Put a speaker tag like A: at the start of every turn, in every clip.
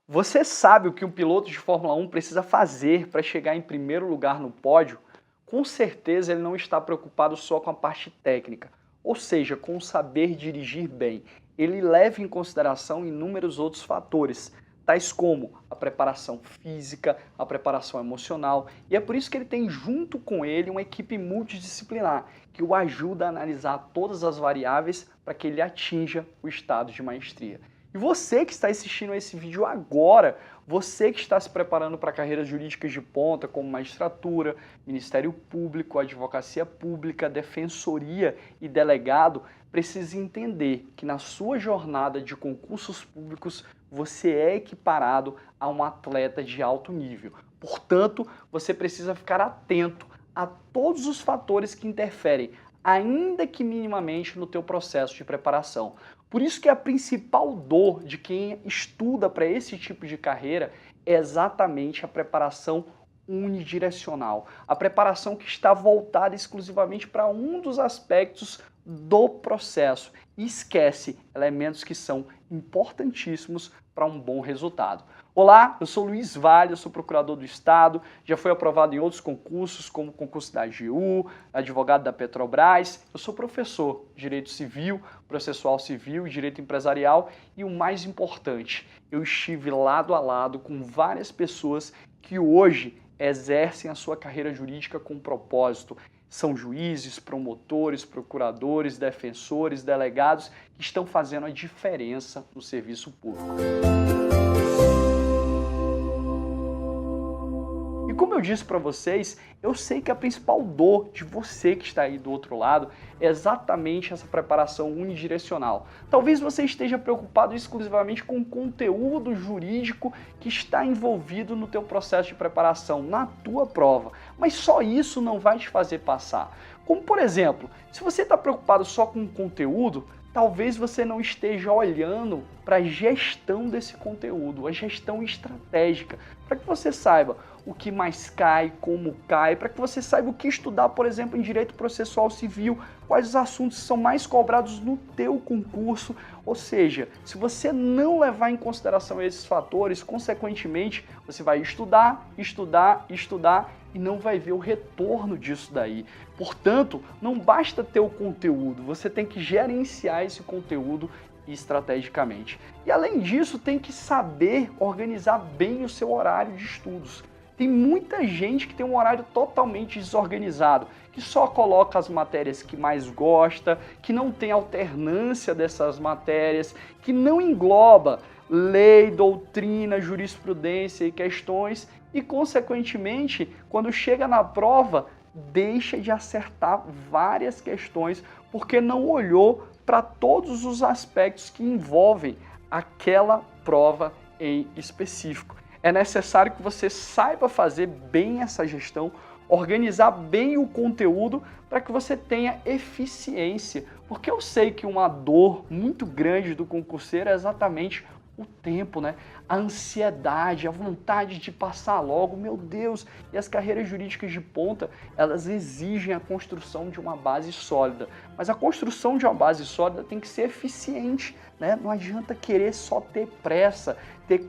A: Você sabe o que um piloto de Fórmula 1 precisa fazer para chegar em primeiro lugar no pódio? Com certeza ele não está preocupado só com a parte técnica, ou seja, com o saber dirigir bem. Ele leva em consideração inúmeros outros fatores, tais como a preparação física, a preparação emocional, e é por isso que ele tem junto com ele uma equipe multidisciplinar, que o ajuda a analisar todas as variáveis para que ele atinja o estado de maestria. E você que está assistindo esse vídeo agora, você que está se preparando para carreiras jurídicas de ponta, como magistratura, Ministério Público, Advocacia Pública, Defensoria e delegado, precisa entender que na sua jornada de concursos públicos você é equiparado a um atleta de alto nível. Portanto, você precisa ficar atento a todos os fatores que interferem, ainda que minimamente, no teu processo de preparação. Por isso que a principal dor de quem estuda para esse tipo de carreira é exatamente a preparação unidirecional. A preparação que está voltada exclusivamente para um dos aspectos do processo e esquece elementos que são importantíssimos para um bom resultado. Olá, eu sou Luiz Vale, eu sou procurador do Estado, já fui aprovado em outros concursos, como o concurso da AGU, advogado da Petrobras, eu sou professor de Direito Civil, Processual Civil e Direito Empresarial e o mais importante, eu estive lado a lado com várias pessoas que hoje exercem a sua carreira jurídica com propósito. São juízes, promotores, procuradores, defensores, delegados que estão fazendo a diferença no serviço público. E como eu disse para vocês, eu sei que a principal dor de você que está aí do outro lado é exatamente essa preparação unidirecional. Talvez você esteja preocupado exclusivamente com o conteúdo jurídico que está envolvido no teu processo de preparação, na tua prova, mas só isso não vai te fazer passar. Como por exemplo, se você está preocupado só com o conteúdo, talvez você não esteja olhando para a gestão desse conteúdo, a gestão estratégica, para que você saiba o que mais cai, como cai, para que você saiba o que estudar, por exemplo, em direito processual civil, quais os assuntos são mais cobrados no teu concurso. Ou seja, se você não levar em consideração esses fatores, consequentemente, você vai estudar, estudar, estudar e não vai ver o retorno disso daí. Portanto, não basta ter o conteúdo, você tem que gerenciar esse conteúdo estrategicamente. E além disso, tem que saber organizar bem o seu horário de estudos. Tem muita gente que tem um horário totalmente desorganizado, que só coloca as matérias que mais gosta, que não tem alternância dessas matérias, que não engloba lei, doutrina, jurisprudência e questões e, consequentemente, quando chega na prova, deixa de acertar várias questões porque não olhou para todos os aspectos que envolvem aquela prova em específico. É necessário que você saiba fazer bem essa gestão, organizar bem o conteúdo para que você tenha eficiência. Porque eu sei que uma dor muito grande do concurseiro é exatamente o tempo, né? A ansiedade, a vontade de passar logo, meu Deus! E as carreiras jurídicas de ponta, elas exigem a construção de uma base sólida. Mas a construção de uma base sólida tem que ser eficiente, né? Não adianta querer só ter pressa,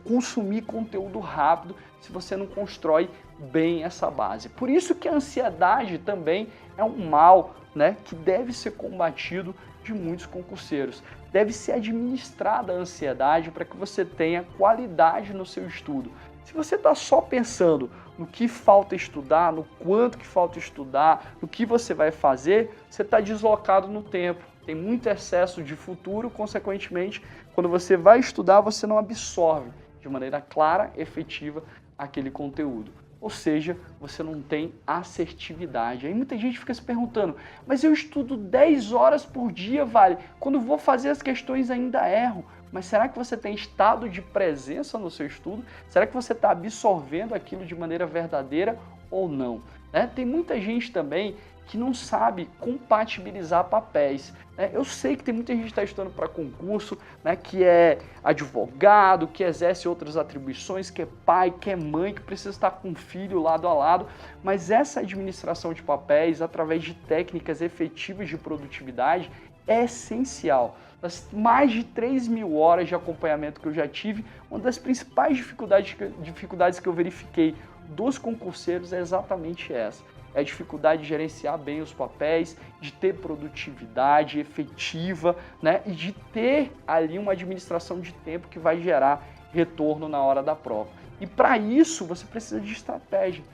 A: consumir conteúdo rápido, se você não constrói bem essa base. Por isso que a ansiedade também é um mal, né, que deve ser combatido de muitos concurseiros. Deve ser administrada a ansiedade para que você tenha qualidade no seu estudo. Se você está só pensando no que falta estudar, no quanto que falta estudar, no que você vai fazer, você está deslocado no tempo. Tem muito excesso de futuro, consequentemente, quando você vai estudar, você não absorve de maneira clara, efetiva, aquele conteúdo. Ou seja, você não tem assertividade. Aí muita gente fica se perguntando, mas eu estudo 10 horas por dia, Vale? Quando vou fazer as questões ainda erro. Mas será que você tem estado de presença no seu estudo? Será que você está absorvendo aquilo de maneira verdadeira ou não? Né? Tem muita gente também que não sabe compatibilizar papéis. Eu sei que tem muita gente que está estudando para concurso, né, que é advogado, que exerce outras atribuições, que é pai, que é mãe, que precisa estar com o filho lado a lado, mas essa administração de papéis, através de técnicas efetivas de produtividade, é essencial. das mais de 3.000 horas de acompanhamento que eu já tive, uma das principais dificuldades que eu verifiquei dos concurseiros é exatamente essa. É a dificuldade de gerenciar bem os papéis, de ter produtividade efetiva, né? E de ter ali uma administração de tempo que vai gerar retorno na hora da prova. E para isso você precisa de estratégia,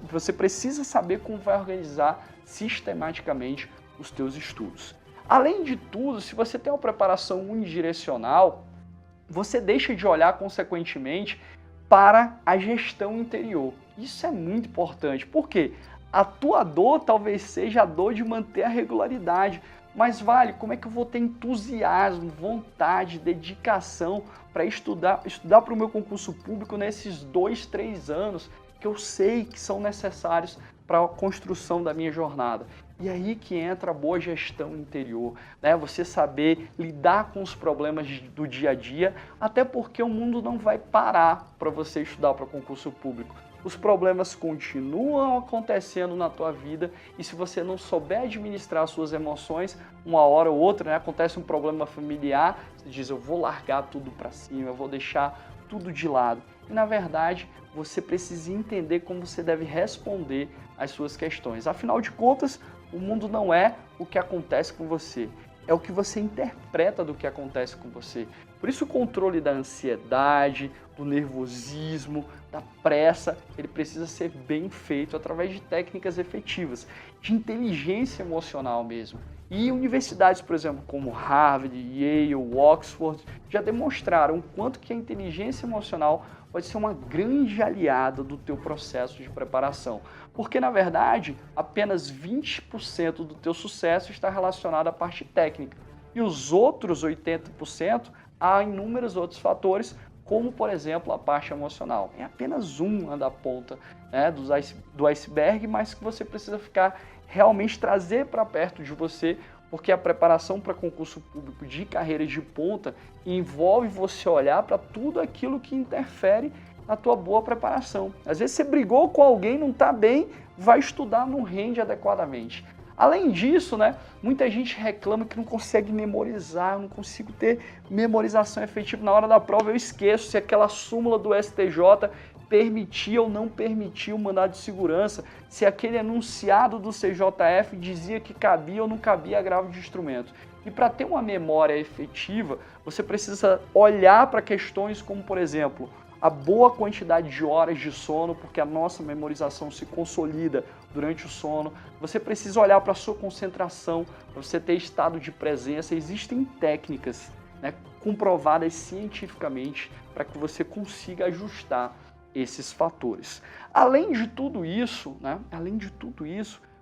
A: você precisa saber como vai organizar sistematicamente os teus estudos. Além de tudo, se você tem uma preparação unidirecional, você deixa de olhar consequentemente para a gestão interior. Isso é muito importante, porque a tua dor talvez seja a dor de manter a regularidade, mas vale, como é que eu vou ter entusiasmo, vontade, dedicação para estudar para o meu concurso público nesses 2, 3 anos que eu sei que são necessários para a construção da minha jornada? E aí que entra a boa gestão interior, né? Você saber lidar com os problemas do dia a dia, até porque o mundo não vai parar para você estudar para concurso público. Os problemas continuam acontecendo na tua vida e se você não souber administrar as suas emoções, uma hora ou outra, né, acontece um problema familiar, você diz, eu vou largar tudo para cima, eu vou deixar tudo de lado. E na verdade, você precisa entender como você deve responder às suas questões. Afinal de contas, o mundo não é o que acontece com você, é o que você interpreta do que acontece com você. Por isso o controle da ansiedade, do nervosismo, da pressa, ele precisa ser bem feito através de técnicas efetivas, de inteligência emocional mesmo. E universidades, por exemplo, como Harvard, Yale, Oxford, já demonstraram o quanto que a inteligência emocional pode ser uma grande aliada do teu processo de preparação. Porque, na verdade, apenas 20% do teu sucesso está relacionado à parte técnica. E os outros 80% há inúmeros outros fatores, como, por exemplo, a parte emocional. É apenas uma da ponta, né, do iceberg, mas que você precisa ficar realmente trazer para perto de você, porque a preparação para concurso público de carreira de ponta envolve você olhar para tudo aquilo que interfere na tua boa preparação. Às vezes você brigou com alguém, não está bem, vai estudar, não rende adequadamente. Além disso, né, muita gente reclama que não consegue memorizar, não consigo ter memorização efetiva na hora da prova, eu esqueço se aquela súmula do STJ permitia ou não permitia o mandado de segurança, se aquele enunciado do CJF dizia que cabia ou não cabia agravo de instrumento. E para ter uma memória efetiva, você precisa olhar para questões como, por exemplo, a boa quantidade de horas de sono, porque a nossa memorização se consolida durante o sono. Você precisa olhar para a sua concentração, para você ter estado de presença. Existem técnicas, né, comprovadas cientificamente para que você consiga ajustar esses fatores. Além de tudo isso,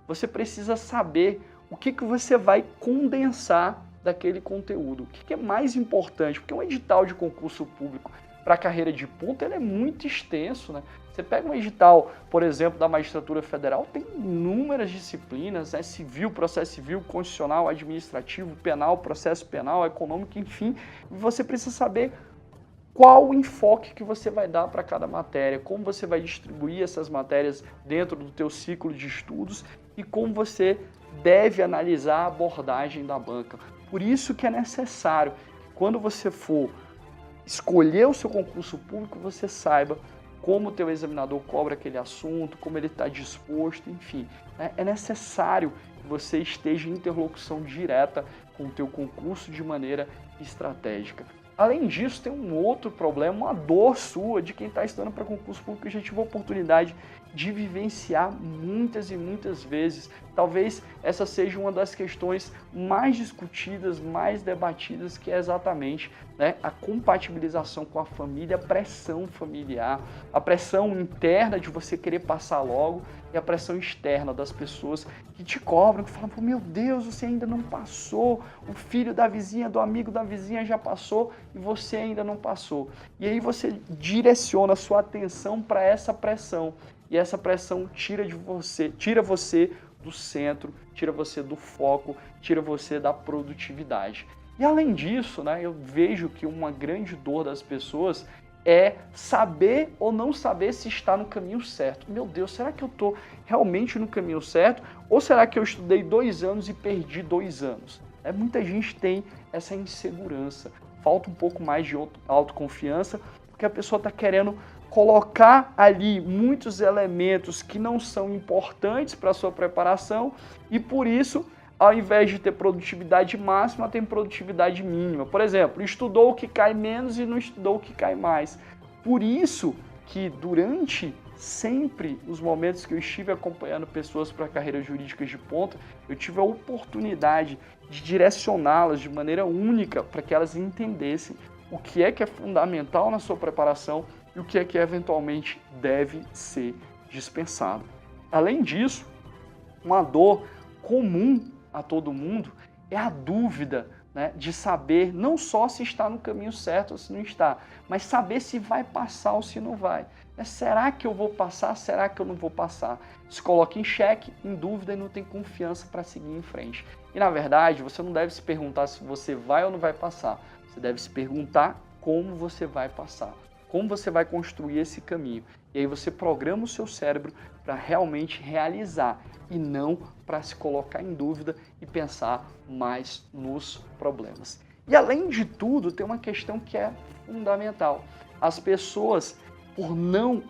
A: você precisa saber o que você vai condensar daquele conteúdo. O que é mais importante, porque um edital de concurso público para a carreira de ponta, ele é muito extenso, né? Você pega um edital, por exemplo, da Magistratura Federal, tem inúmeras disciplinas, né? Civil, processo civil, constitucional, administrativo, penal, processo penal, econômico, enfim. E você precisa saber qual o enfoque que você vai dar para cada matéria, como você vai distribuir essas matérias dentro do teu ciclo de estudos e como você deve analisar a abordagem da banca. Por isso que é necessário que quando você for escolher o seu concurso público, você saiba como o teu examinador cobra aquele assunto, como ele está disposto, enfim. Né? É necessário que você esteja em interlocução direta com o teu concurso de maneira estratégica. Além disso, tem um outro problema, uma dor sua de quem está estudando para concurso público. Eu já tive a oportunidade de vivenciar muitas e muitas vezes. Talvez essa seja uma das questões mais discutidas, mais debatidas, que é exatamente, né, a compatibilização com a família, a pressão familiar, a pressão interna de você querer passar logo e a pressão externa das pessoas que te cobram, que falam, meu Deus, você ainda não passou, o filho da vizinha, do amigo da vizinha já passou e você ainda não passou. E aí você direciona a sua atenção para essa pressão. E essa pressão tira você do centro, tira você do foco, tira você da produtividade. E além disso, né, eu vejo que uma grande dor das pessoas é saber ou não saber se está no caminho certo. Meu Deus, será que eu estou realmente no caminho certo? Ou será que eu estudei 2 anos e perdi 2 anos? Muita gente tem essa insegurança, falta um pouco mais de autoconfiança, porque a pessoa está querendo colocar ali muitos elementos que não são importantes para a sua preparação e por isso, ao invés de ter produtividade máxima, tem produtividade mínima. Por exemplo, estudou o que cai menos e não estudou o que cai mais. Por isso que durante sempre os momentos que eu estive acompanhando pessoas para carreiras jurídicas de ponta, eu tive a oportunidade de direcioná-las de maneira única para que elas entendessem o que é fundamental na sua preparação e o que eventualmente deve ser dispensado. Além disso, uma dor comum a todo mundo é a dúvida, né, de saber não só se está no caminho certo ou se não está, mas saber se vai passar ou se não vai. Será que eu vou passar? Será que eu não vou passar? Se coloca em xeque, em dúvida e não tem confiança para seguir em frente. E na verdade, você não deve se perguntar se você vai ou não vai passar. Você deve se perguntar como você vai passar, como você vai construir esse caminho. E aí você programa o seu cérebro para realmente realizar e não para se colocar em dúvida e pensar mais nos problemas. E além de tudo, tem uma questão que é fundamental. As pessoas, por não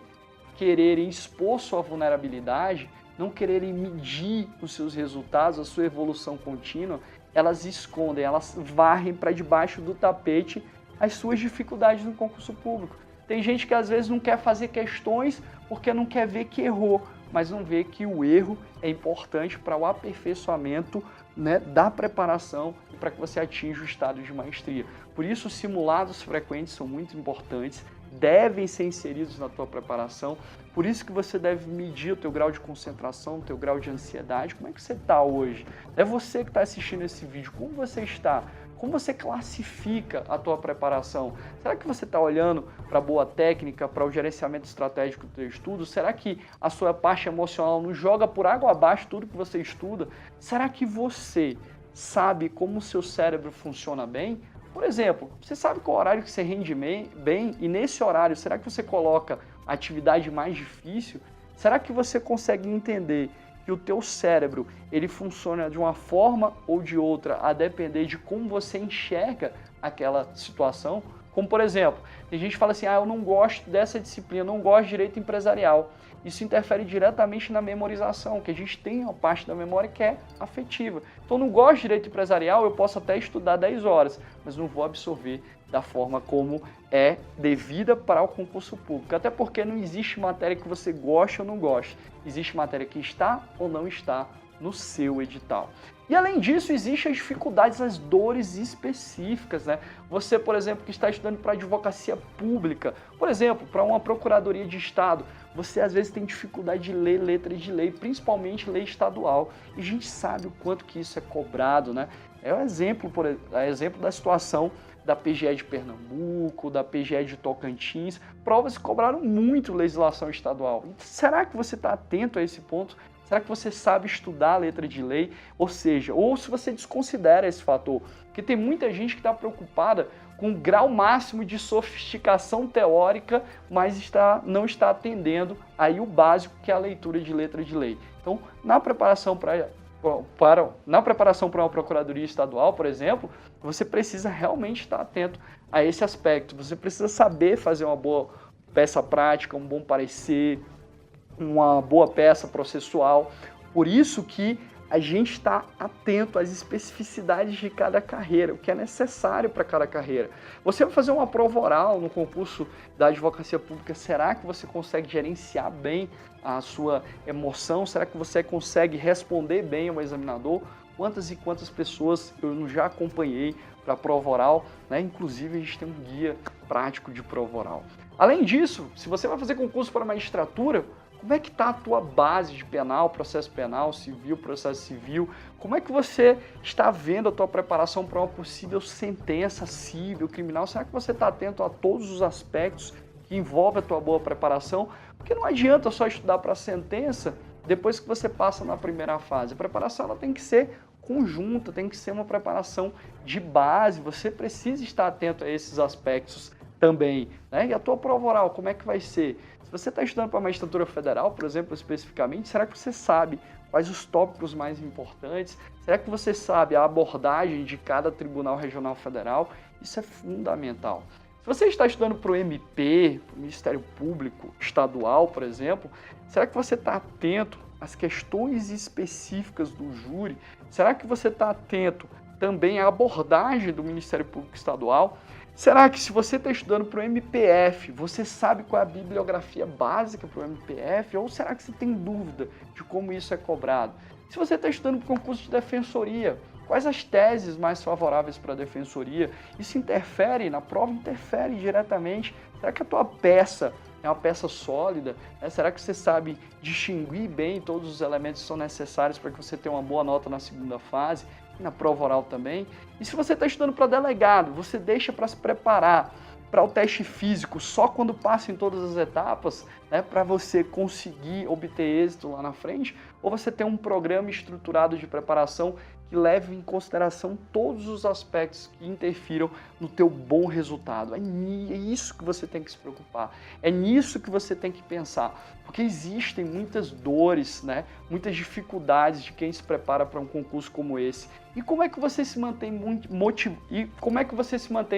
A: quererem expor sua vulnerabilidade, não quererem medir os seus resultados, a sua evolução contínua, elas escondem, elas varrem para debaixo do tapete as suas dificuldades no concurso público. Tem gente que às vezes não quer fazer questões porque não quer ver que errou, mas não vê que o erro é importante para o aperfeiçoamento, né, da preparação e para que você atinja o estado de maestria. Por isso, os simulados frequentes são muito importantes, devem ser inseridos na tua preparação, por isso que você deve medir o teu grau de concentração, o teu grau de ansiedade. Como é que você está hoje? É você que está assistindo esse vídeo, como você está? Como você classifica a tua preparação? Será que você está olhando para a boa técnica, para o gerenciamento estratégico do teu estudo? Será que a sua parte emocional não joga por água abaixo tudo que você estuda? Será que você sabe como o seu cérebro funciona bem? Por exemplo, você sabe qual horário que você rende bem e nesse horário, será que você coloca a atividade mais difícil? Será que você consegue entender que o teu cérebro ele funciona de uma forma ou de outra a depender de como você enxerga aquela situação? Como, por exemplo, tem gente que fala assim, eu não gosto dessa disciplina, não gosto de direito empresarial. Isso interfere diretamente na memorização, que a gente tem uma parte da memória que é afetiva. Então, não gosto de direito empresarial, eu posso até estudar 10 horas, mas não vou absorver da forma como é devida para o concurso público. Até porque não existe matéria que você goste ou não goste. Existe matéria que está ou não está no seu edital. E além disso, existem as dificuldades, as dores específicas, né? Você, por exemplo, que está estudando para advocacia pública, por exemplo, para uma procuradoria de estado, você às vezes tem dificuldade de ler letras de lei, principalmente lei estadual. E a gente sabe o quanto que isso é cobrado, né? É um exemplo, exemplo da situação da PGE de Pernambuco, da PGE de Tocantins, provas que cobraram muito legislação estadual. Será que você está atento a esse ponto? Será que você sabe estudar a letra de lei? Ou seja, ou se você desconsidera esse fator, porque tem muita gente que está preocupada com o grau máximo de sofisticação teórica, mas não está atendendo aí o básico, que é a leitura de letra de lei. Então, na preparação para uma procuradoria estadual, por exemplo, você precisa realmente estar atento a esse aspecto. Você precisa saber fazer uma boa peça prática, um bom parecer, uma boa peça processual. Por isso que a gente está atento às especificidades de cada carreira, o que é necessário para cada carreira. Você vai fazer uma prova oral no concurso da advocacia pública, será que você consegue gerenciar bem a sua emoção? Será que você consegue responder bem ao examinador? Quantas e quantas pessoas eu já acompanhei para a prova oral, né? Inclusive a gente tem um guia prático de prova oral. Além disso, se você vai fazer concurso para magistratura, como é que está a tua base de penal, processo penal, civil, processo civil? Como é que você está vendo a tua preparação para uma possível sentença civil, criminal? Será que você está atento a todos os aspectos que envolvem a tua boa preparação? Porque não adianta só estudar para a sentença depois que você passa na primeira fase. A preparação ela tem que ser conjunta, tem que ser uma preparação de base. Você precisa estar atento a esses aspectos também, né? E a tua prova oral, como é que vai ser? Se você está estudando para a magistratura federal, por exemplo, especificamente, será que você sabe Quais os tópicos mais importantes? Será que você sabe a abordagem de cada Tribunal Regional Federal? Isso é fundamental. Se você está estudando para o MP, para o Ministério Público Estadual, por exemplo, será que você está atento às questões específicas do júri? Será que você está atento também à abordagem do Ministério Público Estadual? Será que se você está estudando para o MPF, você sabe qual é a bibliografia básica para o MPF? Ou será que você tem dúvida de como isso é cobrado? Se você está estudando para o concurso de defensoria, quais as teses mais favoráveis para a defensoria? Isso interfere na prova? Interfere diretamente. Será que a tua peça é uma peça sólida? Será que você sabe distinguir bem todos os elementos que são necessários para que você tenha uma boa nota na segunda fase? Na prova oral também. E se você está estudando para delegado, você deixa para se preparar para o teste físico só quando passa em todas as etapas, né, para você conseguir obter êxito lá na frente, ou você tem um programa estruturado de preparação que leve em consideração todos os aspectos que interfiram no teu bom resultado. É isso que você tem que se preocupar, é nisso que você tem que pensar, porque existem muitas dores, né, muitas dificuldades de quem se prepara para um concurso como esse. E como é que você se mantém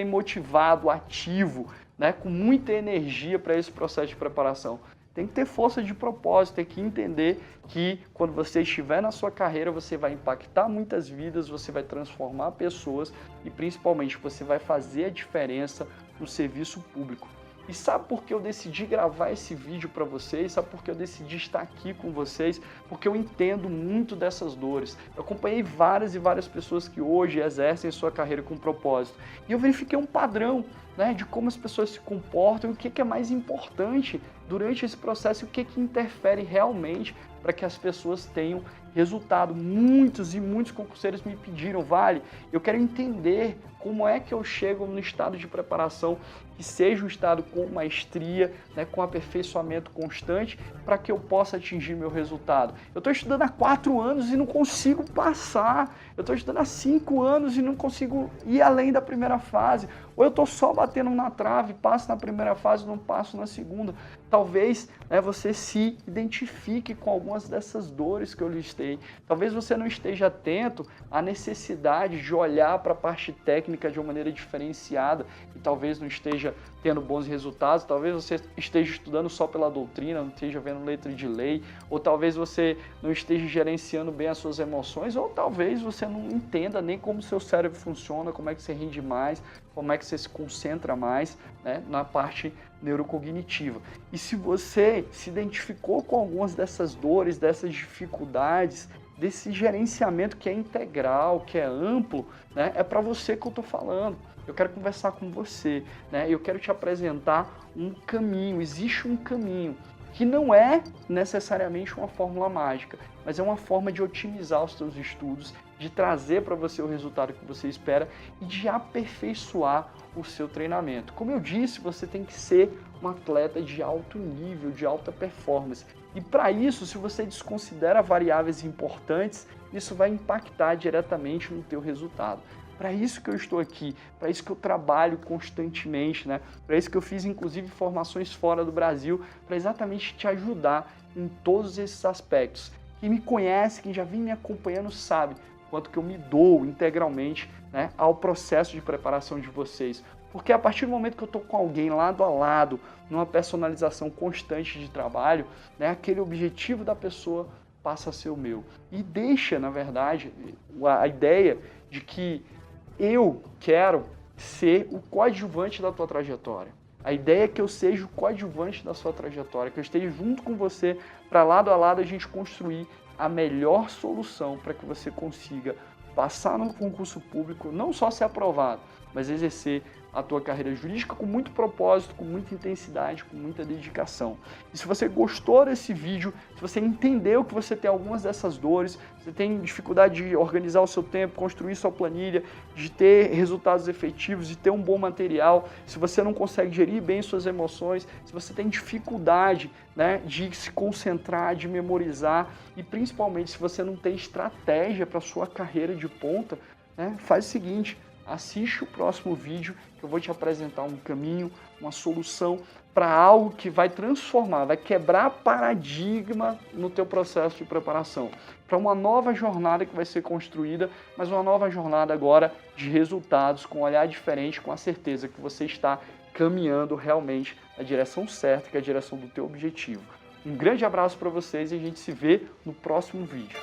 A: motivado, ativo, né, com muita energia para esse processo de preparação? Tem que ter força de propósito, tem que entender que quando você estiver na sua carreira, você vai impactar muitas vidas, você vai transformar pessoas e principalmente você vai fazer a diferença no serviço público. E sabe por que eu decidi gravar esse vídeo para vocês? Sabe por que eu decidi estar aqui com vocês? Porque eu entendo muito dessas dores. Eu acompanhei várias e várias pessoas que hoje exercem sua carreira com propósito. E eu verifiquei um padrão, né, de como as pessoas se comportam e o que é mais importante durante esse processo e o que interfere realmente para que as pessoas tenham resultado. Muitos e muitos concurseiros me pediram, Vale, eu quero entender como é que eu chego no estado de preparação que seja um estado com maestria, né, com aperfeiçoamento constante, para que eu possa atingir meu resultado. Eu estou estudando há 4 anos e não consigo passar. Eu estou estudando há 5 anos e não consigo ir além da primeira fase. Ou eu estou só batendo na trave, passo na primeira fase, não passo na segunda. Talvez, né, você se identifique com algumas dessas dores que eu listei. Talvez você não esteja atento à necessidade de olhar para a parte técnica de uma maneira diferenciada e talvez não esteja tendo bons resultados. Talvez você esteja estudando só pela doutrina, não esteja vendo letra de lei, ou talvez você não esteja gerenciando bem as suas emoções, ou talvez você não entenda nem como o seu cérebro funciona, como é que você rende mais, como é que você se concentra mais, né, na parte neurocognitiva. E se você se identificou com algumas dessas dores, dessas dificuldades, desse gerenciamento que é integral, que é amplo, né, é para você que eu estou falando. Eu quero conversar com você, né, eu quero te apresentar um caminho. Existe um caminho que não é necessariamente uma fórmula mágica, mas é uma forma de otimizar os seus estudos, de trazer para você o resultado que você espera e de aperfeiçoar o seu treinamento. Como eu disse, você tem que ser um atleta de alto nível, de alta performance. E para isso, se você desconsidera variáveis importantes, isso vai impactar diretamente no teu resultado. Para isso que eu estou aqui, para isso que eu trabalho constantemente, né? Para isso que eu fiz inclusive formações fora do Brasil, para exatamente te ajudar em todos esses aspectos. Quem me conhece, quem já vem me acompanhando sabe quanto que eu me dou integralmente, né, ao processo de preparação de vocês. Porque a partir do momento que eu estou com alguém lado a lado, numa personalização constante de trabalho, né, aquele objetivo da pessoa passa a ser o meu. E deixa, na verdade, a ideia de que eu quero ser o coadjuvante da tua trajetória. A ideia é que eu seja o coadjuvante da sua trajetória, que eu esteja junto com você para lado a lado a gente construir a melhor solução para que você consiga passar no concurso público, não só ser aprovado, mas exercer a tua carreira jurídica com muito propósito, com muita intensidade, com muita dedicação. E se você gostou desse vídeo, se você entendeu que você tem algumas dessas dores, você tem dificuldade de organizar o seu tempo, construir sua planilha, de ter resultados efetivos, de ter um bom material, se você não consegue gerir bem suas emoções, se você tem dificuldade, né, de se concentrar, de memorizar e principalmente se você não tem estratégia para a sua carreira de ponta, né, faz o seguinte: assiste o próximo vídeo que eu vou te apresentar um caminho, uma solução para algo que vai transformar, vai quebrar paradigma no teu processo de preparação, para uma nova jornada que vai ser construída, mas uma nova jornada agora de resultados, com um olhar diferente, com a certeza que você está caminhando realmente na direção certa, que é a direção do teu objetivo. Um grande abraço para vocês e a gente se vê no próximo vídeo.